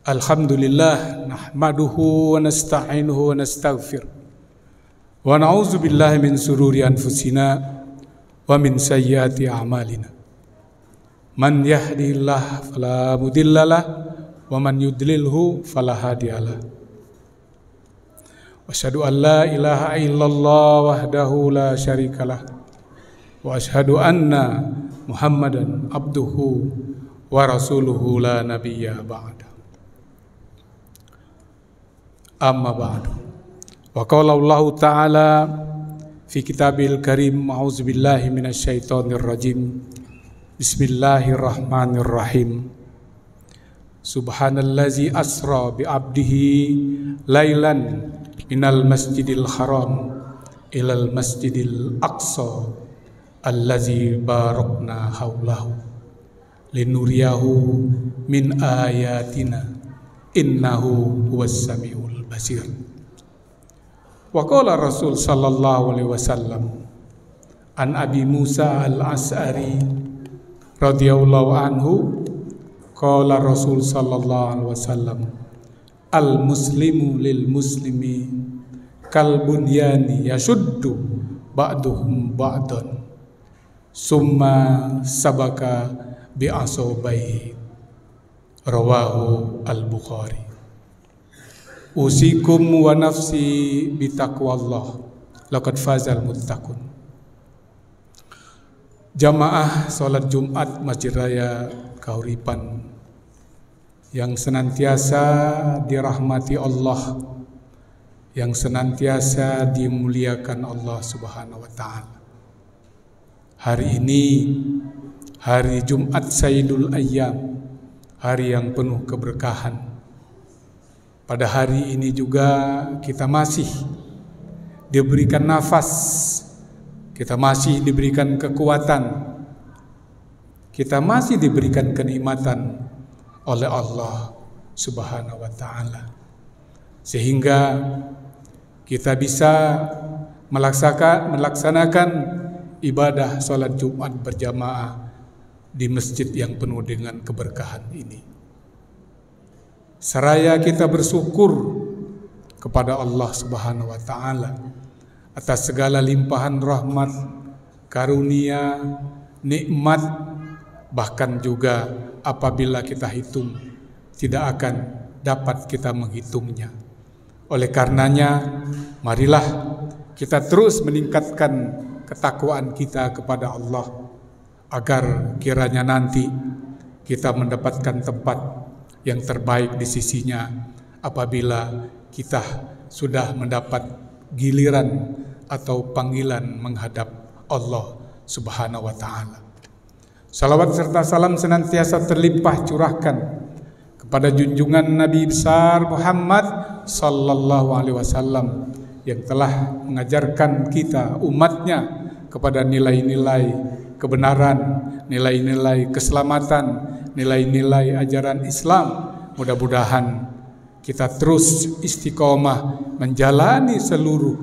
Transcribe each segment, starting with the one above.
Alhamdulillah nahmaduhu wa nasta'inuhu wa nastaghfir wa na'udzu billahi min sururi anfusina wa min sayyiati a'malina. Man yahdihillahu fala mudhillalah wa man yudlilhu fala hadiyalah. Wa asyhadu an la ilaha illallah wahdahu la syarikalah wa asyhadu anna Muhammadan abduhu wa rasuluhu la nabiyya ba'da. Amma ba'du. Wa qala Allah Ta'ala fi kitabil karim, a'udzu billahi minasy syaithanir rajim. Bismillahirrahmanirrahim. Subhanallazi asra bi 'abdihi lailan minal masjidil haram ilal masjidil aqsa allazi barakna haulahu linuriyahu min ayatina innahu huwas samiul basir. Wa qala Rasul sallallahu alaihi wasallam an Abi Musa al-As'ari radhiyallahu anhu qala Rasul sallallahu alaihi wasallam al muslimu lil muslimi kal bunyani yashuddu ba'duhum ba'dan summa sabaka bi asabai. Rawahu al-Bukhari. Usikum wa nafsi bitaqwallah laqad fazal muttaqun. Jamaah salat Jumat Masjid Raya Kahuripan yang senantiasa dirahmati Allah, yang senantiasa dimuliakan Allah Subhanahu wa taala. Hari ini hari Jumat Sayyidul Ayyam, hari yang penuh keberkahan. Pada hari ini juga kita masih diberikan nafas, kita masih diberikan kekuatan, kita masih diberikan kenikmatan oleh Allah Subhanahu wa taala, sehingga kita bisa melaksanakan ibadah salat Jumat berjamaah di masjid yang penuh dengan keberkahan ini. Seraya kita bersyukur kepada Allah Subhanahu wa taala atas segala limpahan rahmat, karunia, nikmat, bahkan juga apabila kita hitung tidak akan dapat kita menghitungnya. Oleh karenanya, marilah kita terus meningkatkan ketakwaan kita kepada Allah agar kiranya nanti kita mendapatkan tempat yang terbaik di sisinya apabila kita sudah mendapat giliran atau panggilan menghadap Allah Subhanahu wa taala. Salawat serta salam senantiasa terlimpah curahkan kepada junjungan Nabi besar Muhammad sallallahu alaihi wasallam yang telah mengajarkan kita umatnya kepada nilai-nilai kebenaran, nilai-nilai keselamatan, nilai-nilai ajaran Islam. Mudah-mudahan kita terus istiqomah menjalani seluruh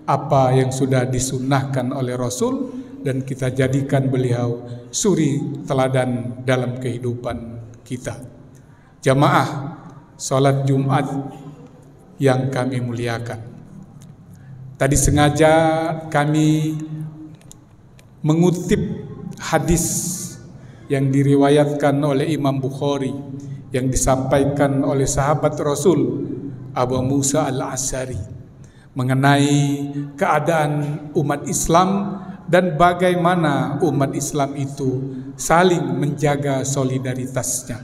apa yang sudah disunnahkan oleh Rasul dan kita jadikan beliau suri teladan dalam kehidupan kita. Jamaah salat Jumat yang kami muliakan, tadi sengaja kami mengutip hadis yang diriwayatkan oleh Imam Bukhari yang disampaikan oleh sahabat Rasul Abu Musa al-As'ari mengenai keadaan umat Islam dan bagaimana umat Islam itu saling menjaga solidaritasnya,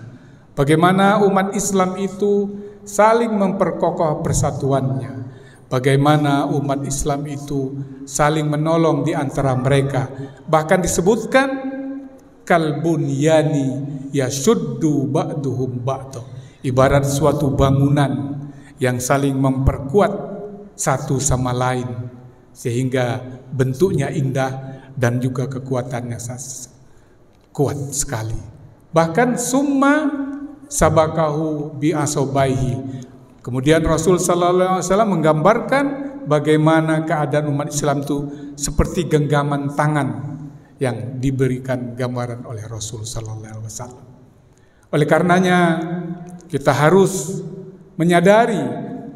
bagaimana umat Islam itu saling memperkokoh persatuannya, bagaimana umat Islam itu saling menolong di antara mereka. Bahkan disebutkan kalbunyani yashuddu ba'duhum ba'da, ibarat suatu bangunan yang saling memperkuat satu sama lain sehingga bentuknya indah dan juga kekuatannya kuat sekali. Bahkan summa sabakahu bi asobaihi, kemudian Rasul sallallahu alaihi wasallam menggambarkan bagaimana keadaan umat Islam itu seperti genggaman tangan yang diberikan gambaran oleh Rasul sallallahu alaihi wasallam. Oleh karenanya Kita harus menyadari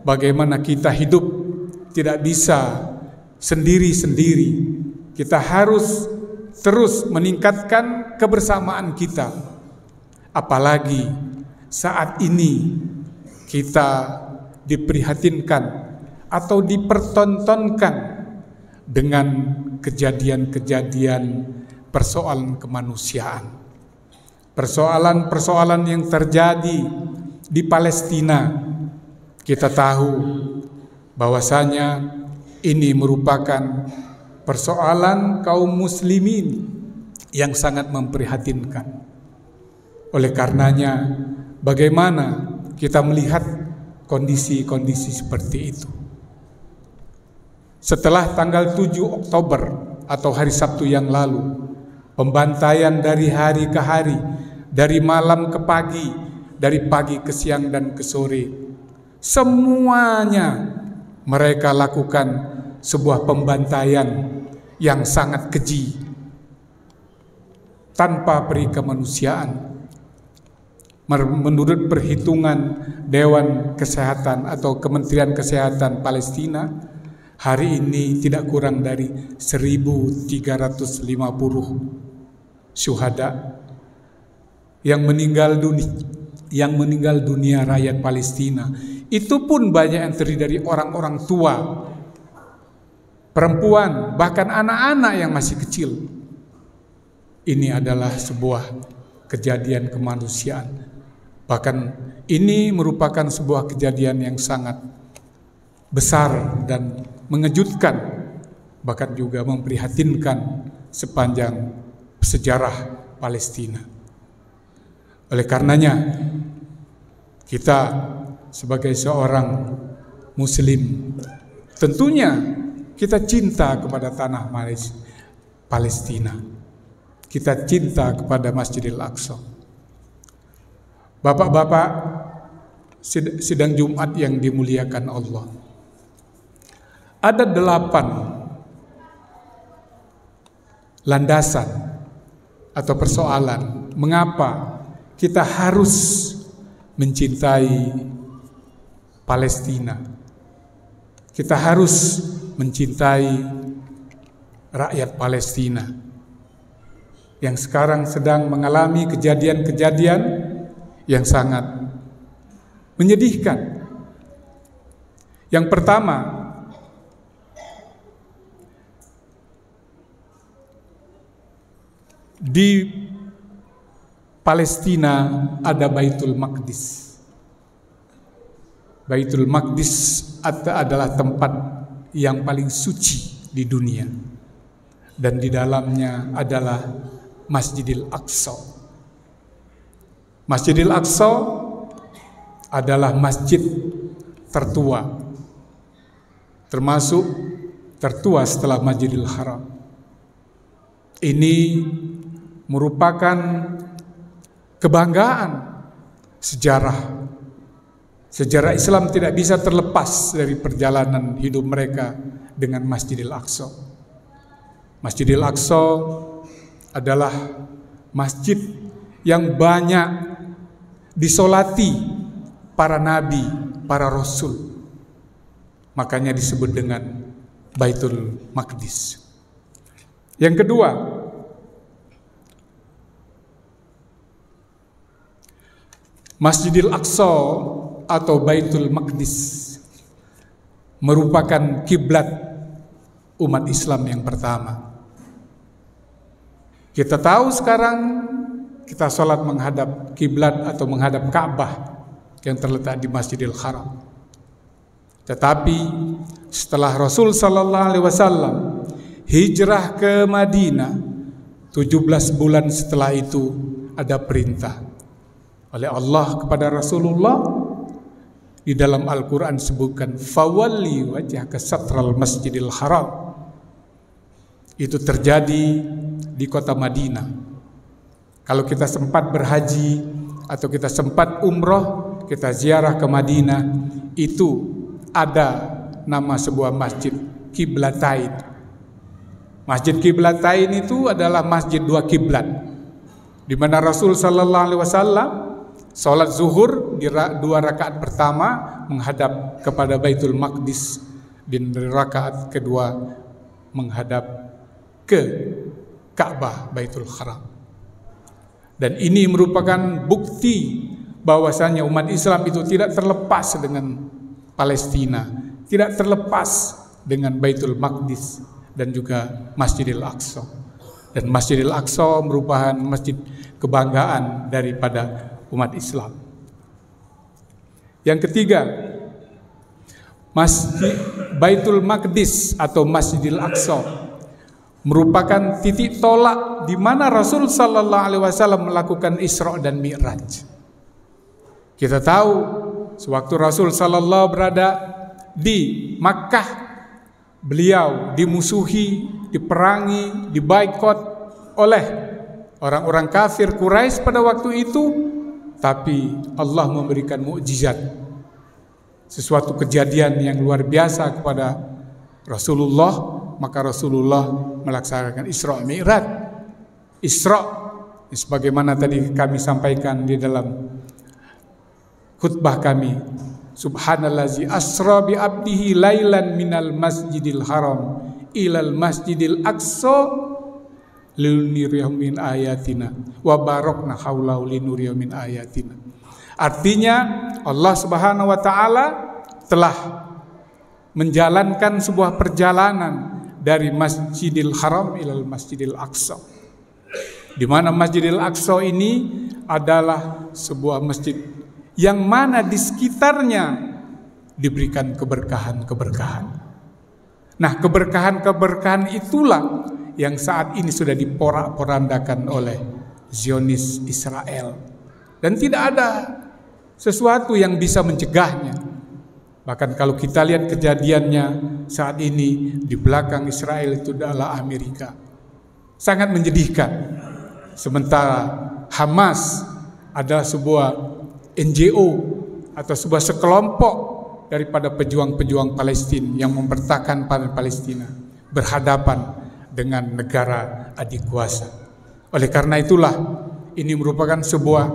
bagaimana kita hidup tidak bisa sendiri-sendiri. Kita harus terus meningkatkan kebersamaan kita. Apalagi saat ini kita diprihatinkan atau dipertontonkan dengan kejadian-kejadian persoalan kemanusiaan. Persoalan-persoalan yang terjadi di Palestina, kita tahu bahwasanya ini merupakan persoalan kaum muslimin yang sangat memprihatinkan. Oleh karenanya, bagaimana kita melihat kondisi-kondisi seperti itu? Setelah tanggal 7 Oktober atau hari Sabtu yang lalu, pembantaian dari hari ke hari, dari malam ke pagi, dari pagi ke siang dan ke sore, semuanya mereka lakukan sebuah pembantaian yang sangat keji, tanpa peri kemanusiaan. Menurut perhitungan Dewan Kesehatan atau Kementerian Kesehatan Palestina, hari ini tidak kurang dari 1.350 syuhada yang meninggal dunia rakyat Palestina. Itu pun banyak yang terdiri dari orang-orang tua, perempuan, bahkan anak-anak yang masih kecil. Ini adalah sebuah kejadian kemanusiaan. Bahkan ini merupakan sebuah kejadian yang sangat besar dan mengejutkan, bahkan juga memprihatinkan sepanjang sejarah Palestina. Oleh karenanya, kita sebagai seorang muslim, tentunya kita cinta kepada tanah Palestina. Kita cinta kepada Masjidil Aqsa. Bapak-bapak sidang Jumat yang dimuliakan Allah, ada 8 landasan atau persoalan mengapa kita harus mencintai Palestina. Kita harus mencintai rakyat Palestina yang sekarang sedang mengalami kejadian-kejadian yang sangat menyedihkan. Yang pertama, di Palestina ada Baitul Maqdis. Baitul Maqdis adalah tempat yang paling suci di dunia, dan di dalamnya adalah Masjidil Aqsa. Masjidil Aqsa adalah masjid tertua, termasuk tertua setelah Masjidil Haram. Ini merupakan kebanggaan sejarah. Sejarah Islam tidak bisa terlepas dari perjalanan hidup mereka dengan Masjidil Aqsa. Masjidil Aqsa adalah masjid yang banyak disolati para nabi, para rasul. Makanya disebut dengan Baitul Maqdis. Yang kedua, Masjidil Aqsa atau Baitul Maqdis merupakan kiblat umat Islam yang pertama. Kita tahu sekarang kita sholat menghadap kiblat atau menghadap Ka'bah yang terletak di Masjidil Haram. Tetapi setelah Rasul sallallahu alaihi wasallam hijrah ke Madinah, 17 bulan setelah itu ada perintah oleh Allah kepada Rasulullah. Di dalam Al-Quran disebutkan fawalli wajhaka satral Masjidil Haram. Itu terjadi di kota Madinah. Kalau kita sempat berhaji atau kita sempat umroh, kita ziarah ke Madinah, itu ada nama sebuah masjid, Qiblatain. Masjid Qiblatain itu adalah masjid dua kiblat, di mana Rasul sallallahu alaihi wasallam Sholat zuhur di 2 rakaat pertama menghadap kepada Baitul Maqdis, dan di rakaat kedua menghadap ke Ka'bah Baitul Haram. Dan ini merupakan bukti bahwasanya umat Islam itu tidak terlepas dengan Palestina, tidak terlepas dengan Baitul Maqdis dan juga Masjidil Aqsa. Dan Masjidil Aqsa merupakan masjid kebanggaan daripada umat Islam. Yang ketiga, Masjid Baitul Maqdis atau Masjidil Aqsa merupakan titik tolak di mana Rasul sallallahu alaihi wasallam melakukan Isra dan Mi'raj. Kita tahu sewaktu Rasul sallallahu berada di Makkah, beliau dimusuhi, diperangi, dibaikot oleh orang-orang kafir Quraisy pada waktu itu, tapi Allah memberikan mukjizat, sesuatu kejadian yang luar biasa kepada Rasulullah, maka Rasulullah melaksanakan Isra Mi'raj. Isra, sebagaimana tadi kami sampaikan di dalam khutbah kami, Subhanallazi asra bi abdihi lailan minal masjidil haram ilal masjidil aqsa linuriyahum min ayatina wa barakna haulahu linuriyahum min ayatina. Artinya Allah Subhanahu wa taala telah menjalankan sebuah perjalanan dari Masjidil Haram ilal Masjidil Aqsa, di mana Masjidil Aqsa ini adalah sebuah masjid yang mana di sekitarnya diberikan keberkahan-keberkahan. Nah, keberkahan-keberkahan itulah yang saat ini sudah diporak-porandakan oleh Zionis Israel, dan tidak ada sesuatu yang bisa mencegahnya. Bahkan kalau kita lihat kejadiannya saat ini, di belakang Israel itu adalah Amerika. Sangat menyedihkan. Sementara Hamas adalah sebuah NGO atau sebuah sekelompok daripada pejuang-pejuang Palestina yang mempertahankan Palestina berhadapan dengan negara adik kuasa. Oleh karena itulah ini merupakan sebuah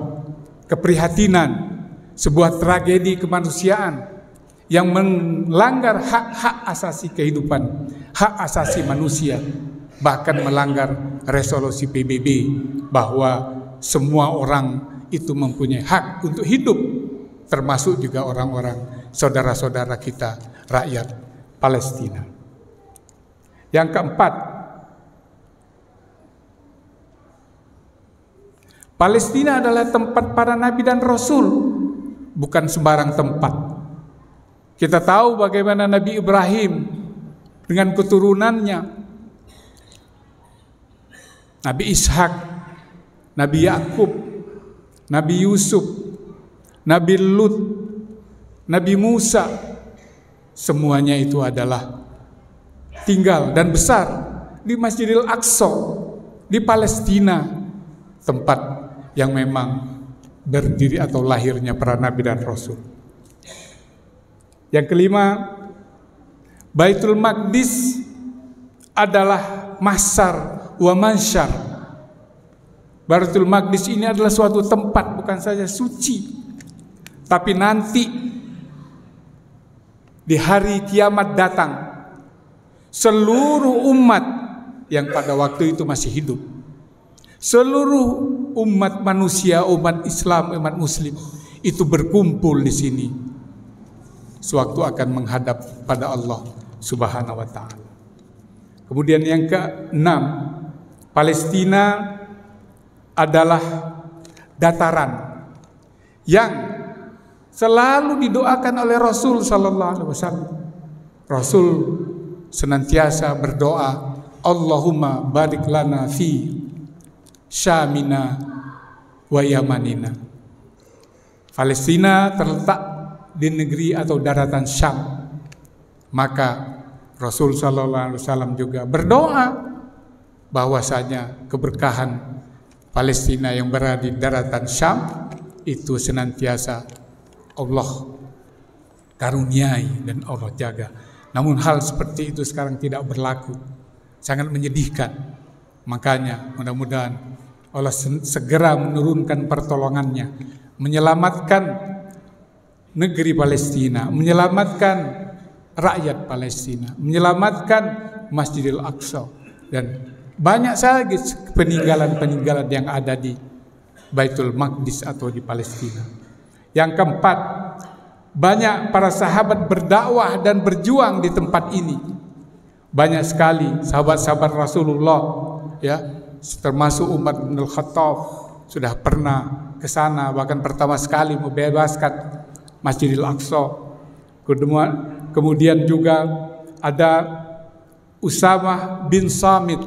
keprihatinan, sebuah tragedi kemanusiaan yang melanggar hak-hak asasi kehidupan, hak asasi manusia, bahkan melanggar resolusi PBB bahwa semua orang itu mempunyai hak untuk hidup, termasuk juga orang-orang saudara-saudara kita rakyat Palestina. Yang keempat, Palestina adalah tempat para nabi dan rasul, bukan sembarang tempat. Kita tahu bagaimana Nabi Ibrahim dengan keturunannya, Nabi Ishak, Nabi Yakub, Nabi Yusuf, Nabi Lut, Nabi Musa, semuanya itu adalah tinggal dan besar di Masjidil Aqsa, di Palestina, tempat yang memang berdiri atau lahirnya para nabi dan rasul. Yang kelima, Baitul Maqdis adalah masar wa mansyar. Baitul Maqdis ini adalah suatu tempat bukan saja suci, tapi nanti di hari kiamat datang, seluruh umat yang pada waktu itu masih hidup, seluruh umat manusia, umat Islam, umat Muslim itu berkumpul di sini, sewaktu akan menghadap pada Allah Subhanahu wa taala. Kemudian yang keenam, Palestina adalah dataran yang selalu didoakan oleh Rasul sallallahu alaihi wasallam. Rasul senantiasa berdoa, Allahumma barik lana fi Syamina wa Yamanina. Palestina terletak di negeri atau daratan Syam. Maka Rasul sallallahu alaihi wasallam juga berdoa bahwasanya keberkahan Palestina yang berada di daratan Syam itu senantiasa Allah karuniai dan Allah jaga. Namun hal seperti itu sekarang tidak berlaku. Sangat menyedihkan. Makanya mudah-mudahan Allah segera menurunkan pertolongannya menyelamatkan negeri Palestina, menyelamatkan rakyat Palestina, menyelamatkan Masjidil Aqsa, dan banyak lagi peninggalan-peninggalan yang ada di Baitul Maqdis atau di Palestina. Yang keempat, banyak para sahabat berdakwah dan berjuang di tempat ini. Banyak sekali sahabat-sahabat Rasulullah, ya, termasuk Umar bin Khattab sudah pernah ke sana, bahkan pertama sekali membebaskan Masjidil Aqsa. Kemudian juga ada Usamah bin Samit,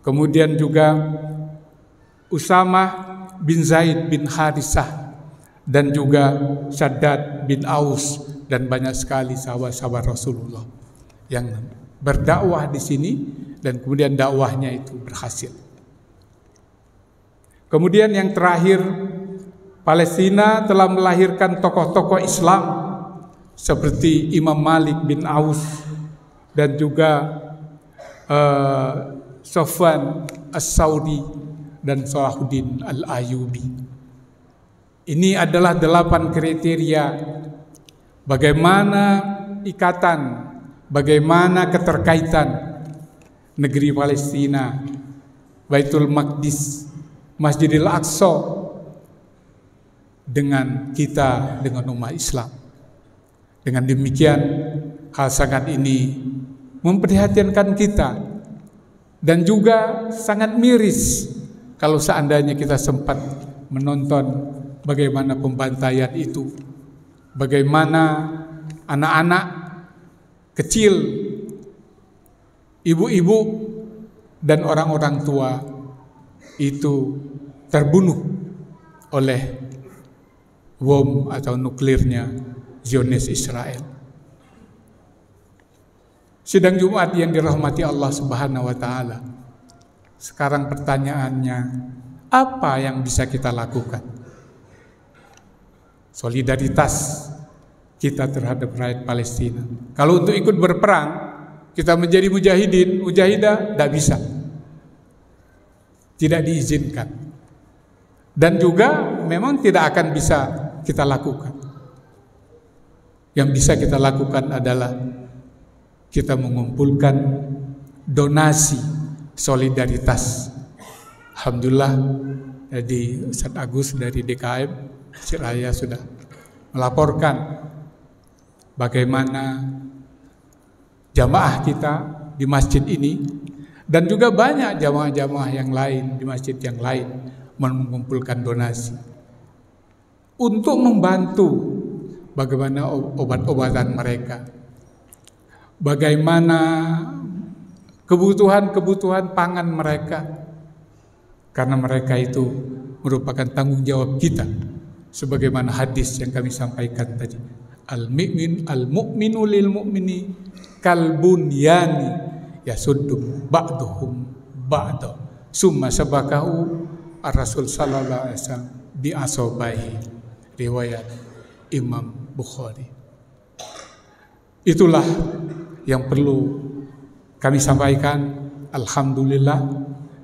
kemudian juga Usamah bin Zaid bin Harisah, dan juga Shaddad bin Aus, dan banyak sekali sahabat-sahabat Rasulullah yang berdakwah di sini, dan kemudian dakwahnya itu berhasil. Kemudian yang terakhir, Palestina telah melahirkan tokoh-tokoh Islam seperti Imam Malik bin Aus dan juga Sofwan As-Saudi dan Salahuddin Al-Ayyubi. Ini adalah 8 kriteria bagaimana ikatan, bagaimana keterkaitan negeri Palestina, Baitul Maqdis, Masjidil Aqsa dengan kita, dengan umat Islam. Dengan demikian, hal sangat ini memprihatinkan kita, dan juga sangat miris kalau seandainya kita sempat menonton bagaimana pembantaian itu, bagaimana anak-anak kecil, ibu-ibu, dan orang-orang tua itu terbunuh oleh bom atau nuklirnya Zionis Israel. Sidang Jumat yang dirahmati Allah Subhanahu wa taala. Sekarang pertanyaannya, apa yang bisa kita lakukan? Solidaritas kita terhadap rakyat Palestina. Kalau untuk ikut berperang, kita menjadi mujahidin, mujahidah, tidak bisa. Tidak diizinkan. Dan juga memang tidak akan bisa kita lakukan. Yang bisa kita lakukan adalah kita mengumpulkan donasi solidaritas. Alhamdulillah, jadi Ustadz Agus dari DKM Siraya sudah melaporkan bagaimana jamaah kita di masjid ini, dan juga banyak jamaah-jamaah yang lain di masjid yang lain mengumpulkan donasi untuk membantu bagaimana obat-obatan mereka, bagaimana kebutuhan-kebutuhan pangan mereka, karena mereka itu merupakan tanggung jawab kita, sebagaimana hadis yang kami sampaikan tadi, al-mu'minu lil mu'mini kal bunyani yasuddu ba'duhum ba'da summa sabakahu ar-rasul sallallahu alaihi wasallam bi asobahi, riwayat Imam Bukhari. Itulah yang perlu kami sampaikan. Alhamdulillah,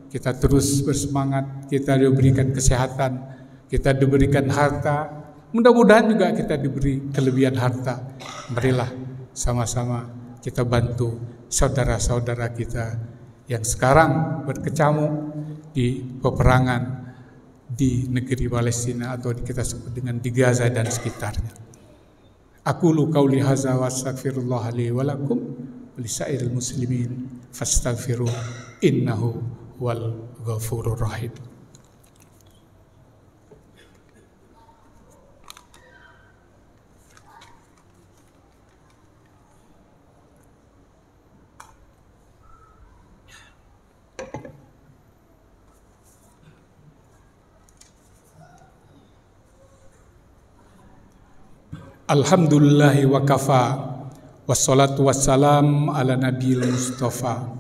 kita terus bersemangat, kita diberikan kesehatan, kita diberikan harta, mudah-mudahan juga kita diberi kelebihan harta. Marilah sama-sama kita bantu saudara-saudara kita yang sekarang berkecamuk di peperangan di negeri Palestina, atau kita sebut dengan di Gaza dan sekitarnya. Aqulu qauli hadza wa astaghfirullah li wa lakum wa lisairil muslimin fastaghfiruh innahu wal ghafurur rahim. Alhamdulillahi wa kafa, wassalatu wassalam ala nabiyil mustafa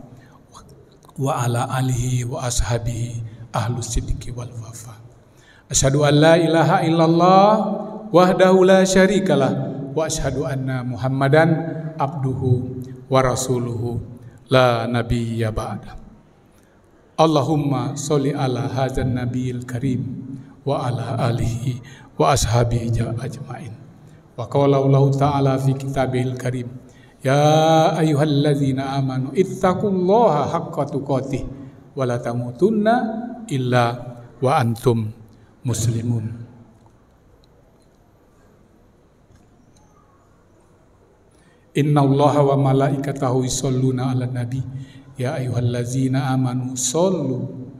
wa ala alihi wa ashabihi ahlus sidqi wal wafa. Asyhadu an la ilaha illallah wahdahu la syarikalah wa asyhadu anna Muhammadan abduhu wa rasuluhu la nabiyya ba'da. Allahumma sholli ala hadzal nabiyil karim wa ala alihi wa ashabihi ajma'in. Wa qala Allah ta'ala fi kitabihil karim, ya ayyuhalladzina amanu ittaqullaha haqqa tuqatih wa la tamutunna illa wa antum muslimun. Innallaha wa malaikatahu yusholluna 'alan nabi ya ayyuhalladzina amanu shollu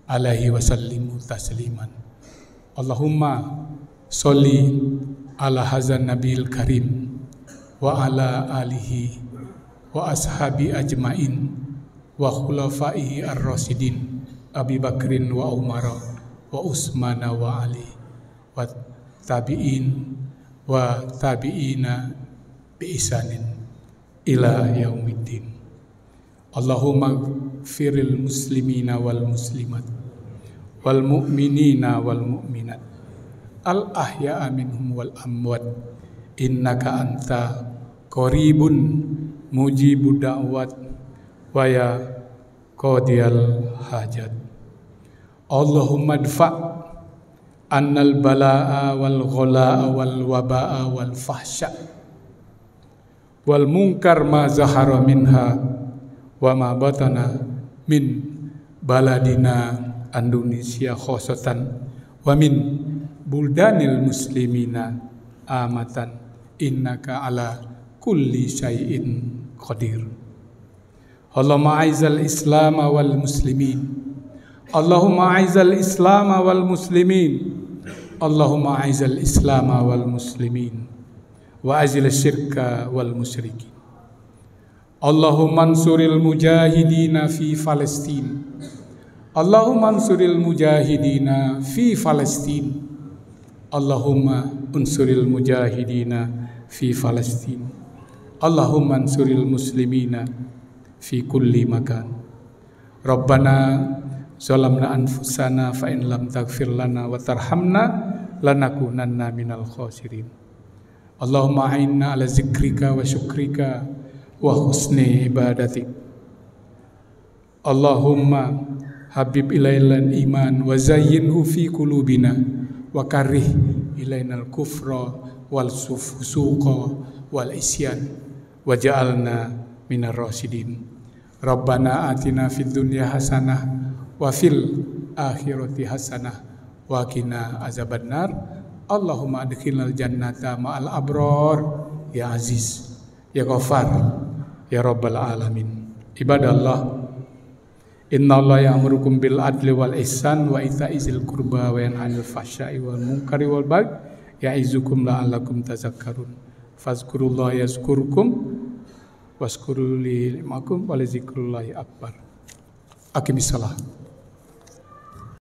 alaihi wa sallimu tasliman. Allahumma sholli ala hadzal nabiyil karim wa ala alihi wa ashabi ajmain wa khulafaihi ar-rasyidin Abi Bakrin wa Umar wa Utsman wa Ali wa tabi'in wa tabi'ina bi ihsanin ila yaumiddin. Allahumma firil muslimina wal muslimat wal mu'minina wal mu'minat al ahya'a minhum wal amwat innaka anta qaribun mujibud da'wat wa ya qadiyal hajat. Allahumma adfa' annal bala'a wal ghalaa wal waba'a wal fahsya wal munkar ma zahara minha wa ma batana min baladina Indonesia khosatan wa min buldanil muslimina amatan innaka ala kulli syai'in qadir. Allahumma aizal islam wal muslimin, Allahumma aizal islam wal muslimin, Allahumma aizal islam wal muslimin wa azil syirka wal musyrikin. Allahumma ansuril mujahidina fi Palestin, Allahumma ansuril mujahidina fi Palestin, Allahumma unsuril mujahidina fi Palestin, Allahumma ansuril muslimina fi kulli makan. Rabbana zalamna anfusana fa in lam taghfir lana wa tarhamna lanakunanna minal khasirin. Allahumma a'inna ala zikrika wa syukrika wa husni ibadatik. Allahumma habib ilailal iman wa zayyinhu fi qulubina wa karih ilainal kufra wal fusuqa wal isyan wa ja'alna minar rasyidin. Rabbana atina fid dunya hasanah wa fil akhirati hasanah wa qina azabannar. Allahumma adkhilnal jannata ma'al abrar ya aziz ya ghafar ya rabbal alamin. Ibadallah, innallaha ya'murukum bil adli wal ihsan wa ita'izil qurba wa yanha 'anil fahsya'i wal munkari wal baghi ya'izukum la'allakum tazakkarun. Fazkurullaha yazkurkum washkuru li lakum wa li dzikrillahi akbar. Aqimissalah.